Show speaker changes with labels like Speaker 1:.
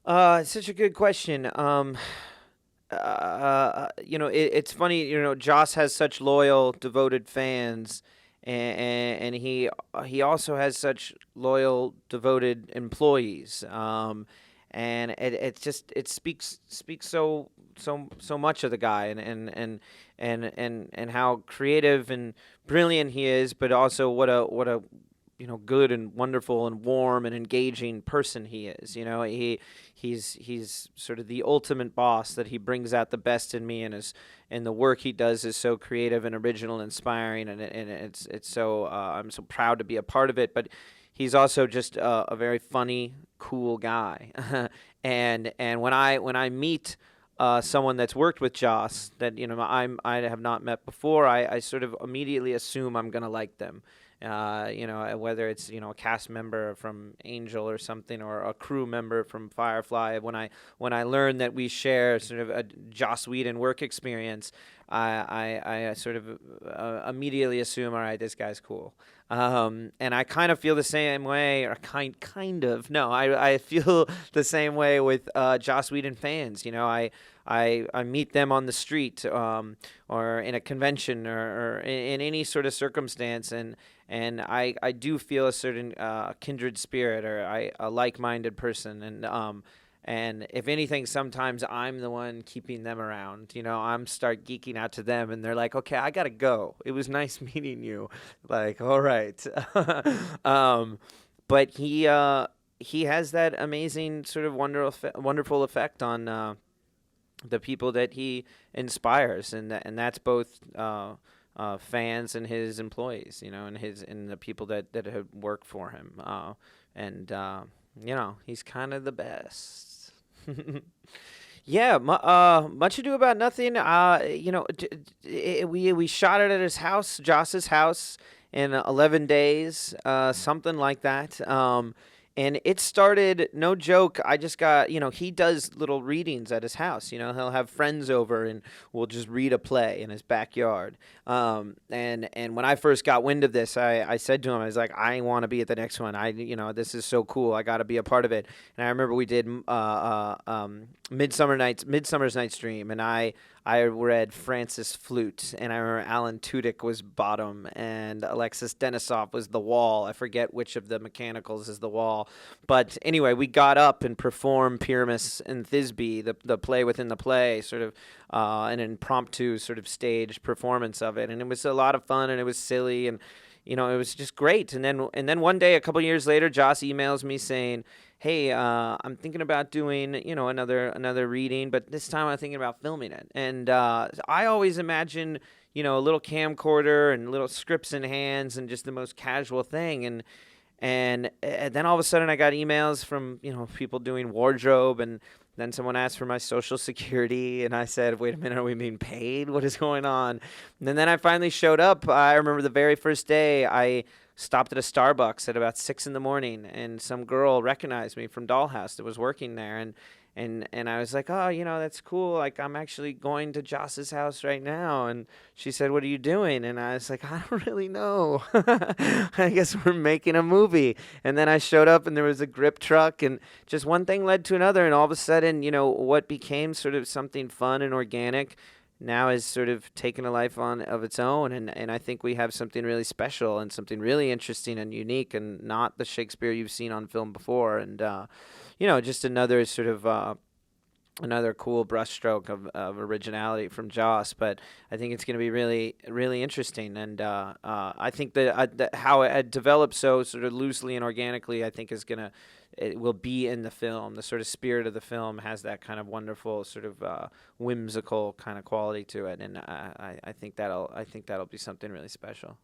Speaker 1: It's such a good question. It's funny. Joss has such loyal, devoted fans, and he also has such loyal, devoted employees. And it speaks so much of the guy, and how creative and brilliant he is, but also what a good and wonderful and warm and engaging person he is. He's sort of the ultimate boss, that he brings out the best in me, and the work he does is so creative and original and inspiring, and it's so I'm so proud to be a part of it. But he's also just a very funny, cool guy. And when I meet someone that's worked with Joss that I have not met before, I sort of immediately assume I'm gonna like them. Whether it's a cast member from Angel or something, or a crew member from Firefly. When I learn that we share sort of a Joss Whedon work experience, I sort of immediately assume, all right, this guy's cool. And I kind of feel the same way, or kind of. No, I feel the same way with Joss Whedon fans. I meet them on the street, or in a convention, or in any sort of circumstance, and I do feel a certain kindred spirit, or a like-minded person, and if anything, sometimes I'm the one keeping them around. I'm start geeking out to them, and they're like, "Okay, I gotta go. It was nice meeting you." Like, all right. um, but he has that amazing sort of wonderful effect on the people that he inspires, and that's both fans and his employees, and the people that have worked for him, and he's kind of the best. Yeah, Much Ado About Nothing. We shot it at his house, Joss's house, in 11 days, something like that. And it started, no joke. I just got, he does little readings at his house. He'll have friends over, and we'll just read a play in his backyard. And when I first got wind of this, I said to him, I was like, I want to be at the next one. This is so cool. I got to be a part of it. And I remember we did Midsummer's Night's Dream, and I read Francis Flute, and I remember Alan Tudyk was Bottom, and Alexis Denisov was the Wall. I forget which of the mechanicals is the Wall. But anyway, we got up and performed Pyramus and Thisbe, the play within the play, sort of an impromptu sort of staged performance of it. And it was a lot of fun, and it was silly, and it was just great. And then one day, a couple years later, Joss emails me saying, "Hey, I'm thinking about doing, another reading, but this time I'm thinking about filming it." And I always imagine, a little camcorder and little scripts in hands, and just the most casual thing. And then all of a sudden, I got emails from people doing wardrobe, and then someone asked for my social security, and I said, "Wait a minute, are we being paid? What is going on?" And then I finally showed up. I remember the very first day I stopped at a Starbucks at about 6 in the morning, and some girl recognized me from Dollhouse that was working there, and I was like, "Oh, that's cool. Like, I'm actually going to Joss's house right now." And she said, "What are you doing?" And I was like, "I don't really know. I guess we're making a movie." And then I showed up, and there was a grip truck, and just one thing led to another, and all of a sudden, what became sort of something fun and organic now is sort of taken a life on of its own, and I think we have something really special and something really interesting and unique, and not the Shakespeare you've seen on film before, and just another sort of another cool brushstroke of originality from Joss. But I think it's going to be really, really interesting, and I think that how it developed so sort of loosely and organically, I think it will be in the film. The sort of spirit of the film has that kind of wonderful sort of whimsical kind of quality to it, and I think that'll be something really special.